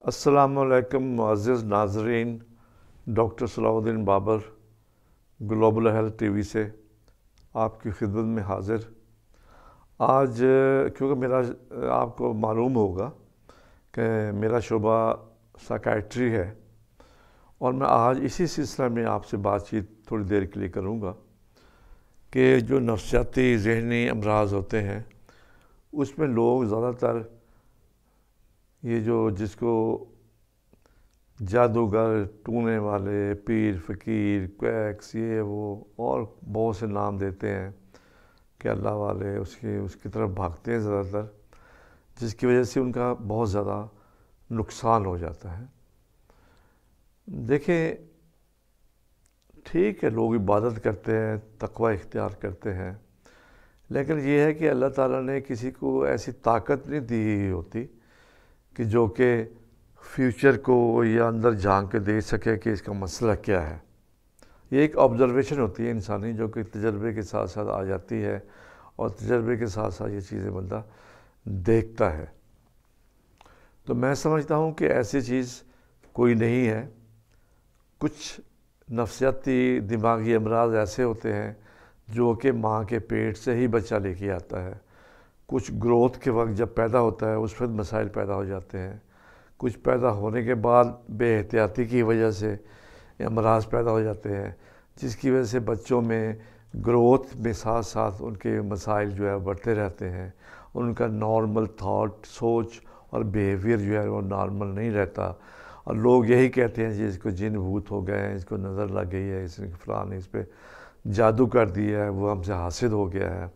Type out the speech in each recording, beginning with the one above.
अस्सलाम वालेकुम मुअज़्ज़िज़ नाज़रीन। Doctor Salahuddin Babar global health TV से आपकी खिदमत में हाज़िर। आज क्योंकि मेरा आपको मालूम होगा कि मेरा शोबा साइकियाट्री है और मैं आज इसी सिलसिले में आपसे बातचीत थोड़ी देर के लिए करूँगा कि जो नफ्सियाती ज़हनी अमराज़ होते हैं उसमें लोग ज़्यादातर ये जो जिसको जादूगर, टूने वाले, पीर फ़कीर, क्वैक्स, ये वो और बहुत से नाम देते हैं कि अल्लाह वाले उसकी तरफ भागते हैं ज़्यादातर, जिसकी वजह से उनका बहुत ज़्यादा नुकसान हो जाता है। देखें, ठीक है, लोग इबादत करते हैं, तक़वा इख्तियार करते हैं, लेकिन ये है कि अल्लाह ताला ने किसी को ऐसी ताकत नहीं दी होती कि जो कि फ्यूचर को या अंदर झांक के देख सके कि इसका मसला क्या है। ये एक ऑब्ज़र्वेशन होती है इंसानी, जो कि तजर्बे के साथ साथ आ जाती है और तजर्बे के साथ साथ ये चीज़ें बंदा देखता है। तो मैं समझता हूँ कि ऐसी चीज़ कोई नहीं है। कुछ नफ्सियाती दिमागी अमराज ऐसे होते हैं जो कि माँ के पेट से ही बच्चा लेके आता है। कुछ ग्रोथ के वक्त जब पैदा होता है उस वक्त मसाइल पैदा हो जाते हैं। कुछ पैदा होने के बाद बेएहतियाती की वजह से अमराज पैदा हो जाते हैं, जिसकी वजह से बच्चों में ग्रोथ में साथ साथ उनके मसाइल जो है बढ़ते रहते हैं। उनका नॉर्मल थॉट, सोच और बिहेवियर जो है वो नॉर्मल नहीं रहता और लोग यही कहते हैं जी इसको जिन भूत हो गए हैं, इसको नज़र लग गई है, इसने फ़लाँ ने इस पर जादू कर दिया है, वो हमसे हासिल हो गया है।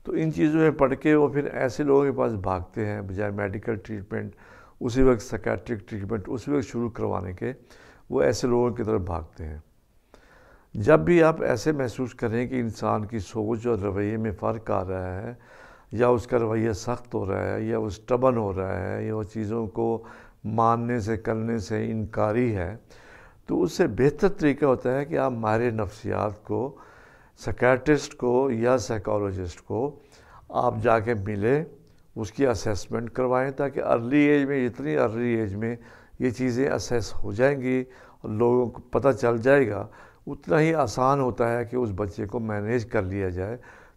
तो इन चीज़ों में पढ़ के वो फिर ऐसे लोगों के पास भागते हैं, बजाय मेडिकल ट्रीटमेंट उसी वक्त साइकियाट्रिक ट्रीटमेंट उसी वक्त शुरू करवाने के, वो ऐसे लोगों की तरफ भागते हैं। जब भी आप ऐसे महसूस करें कि इंसान की सोच और रवैये में फ़र्क आ रहा है, या उसका रवैया सख्त हो रहा है, या वो स्टबन हो रहा है, या वो चीज़ों को मानने से करने से इनकारी है, तो उससे बेहतर तरीका होता है कि आप माहिर नफ्सियात को, साइकियाट्रिस्ट को या साइकोलॉजिस्ट को आप जाके मिलें, उसकी असेसमेंट करवाएं, ताकि अर्ली एज में, जितनी अर्ली एज में ये चीज़ें असेस हो जाएंगी और लोगों को पता चल जाएगा, उतना ही आसान होता है कि उस बच्चे को मैनेज कर लिया जाए,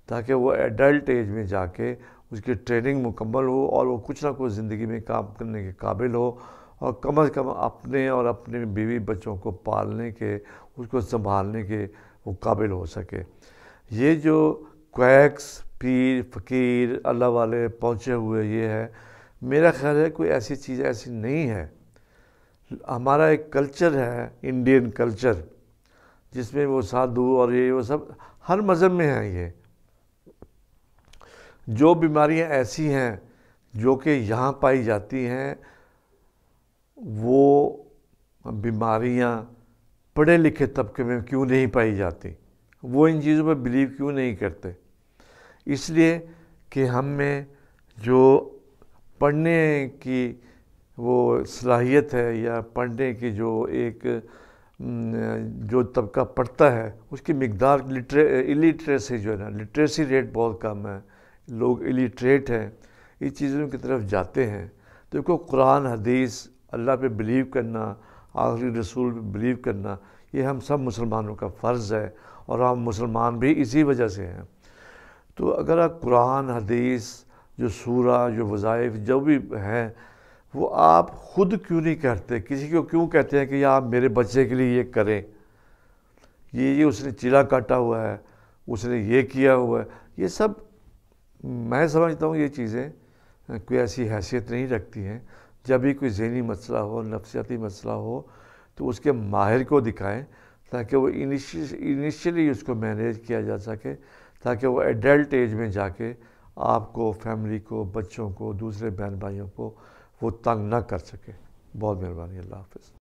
ताकि वो एडल्ट एज में जाके उसकी ट्रेनिंग मुकम्मल हो और वो कुछ ना कुछ ज़िंदगी में काम करने के काबिल हो और कम से कम अपने और अपने बीवी बच्चों को पालने के, उसको संभालने के वो काबिल हो सके। ये जो क्वैक्स, पीर फ़कीर, अल्लाह वाले पहुँचे हुए ये है, मेरा ख़्याल है कोई ऐसी चीज़ ऐसी नहीं है। हमारा एक कल्चर है, इंडियन कल्चर, जिसमें वो साधु और ये वो सब हर मज़हब में हैं। ये जो बीमारियां ऐसी हैं जो कि यहाँ पाई जाती हैं, वो बीमारियां पढ़े लिखे तबके में क्यों नहीं पाई जाती? वो इन चीज़ों पर बिलीव क्यों नहीं करते? इसलिए कि हम में जो पढ़ने की वो सलाहियत है, या पढ़ने की जो एक जो तबका पढ़ता है उसकी मिकदार, इलिटरेसी जो है ना, लिटरेसी रेट बहुत कम है, लोग इलिटरेट हैं, इस चीज़ों की तरफ जाते हैं। तो देखो, कुरान, हदीस, अल्लाह पे बिलीव करना, आखिरी रसूल पे बिलीव करना, ये हम सब मुसलमानों का फ़र्ज़ है और हम मुसलमान भी इसी वजह से हैं। तो अगर आप कुरान, हदीस, जो सूरा, जो वज़ाइफ जो भी हैं, वो आप ख़ुद क्यों नहीं करते? किसी को क्यों कहते हैं कि या आप मेरे बच्चे के लिए ये करें, ये उसने चिला काटा हुआ है, उसने ये किया हुआ है, ये सब मैं समझता हूँ ये चीज़ें कोई ऐसी हैसियत नहीं रखती हैं। जब भी कोई ज़हनी मसला हो, नफ्सियाती मसला हो, तो उसके माहिर को दिखाएं, ताकि वो इनिशियली उसको मैनेज किया जा सके, ताकि वो एडल्ट एज में जाके आपको, फैमिली को, बच्चों को, दूसरे बहन भाइयों को वो तंग ना कर सके। बहुत मेहरबानी। अल्लाह हाफ़िज़।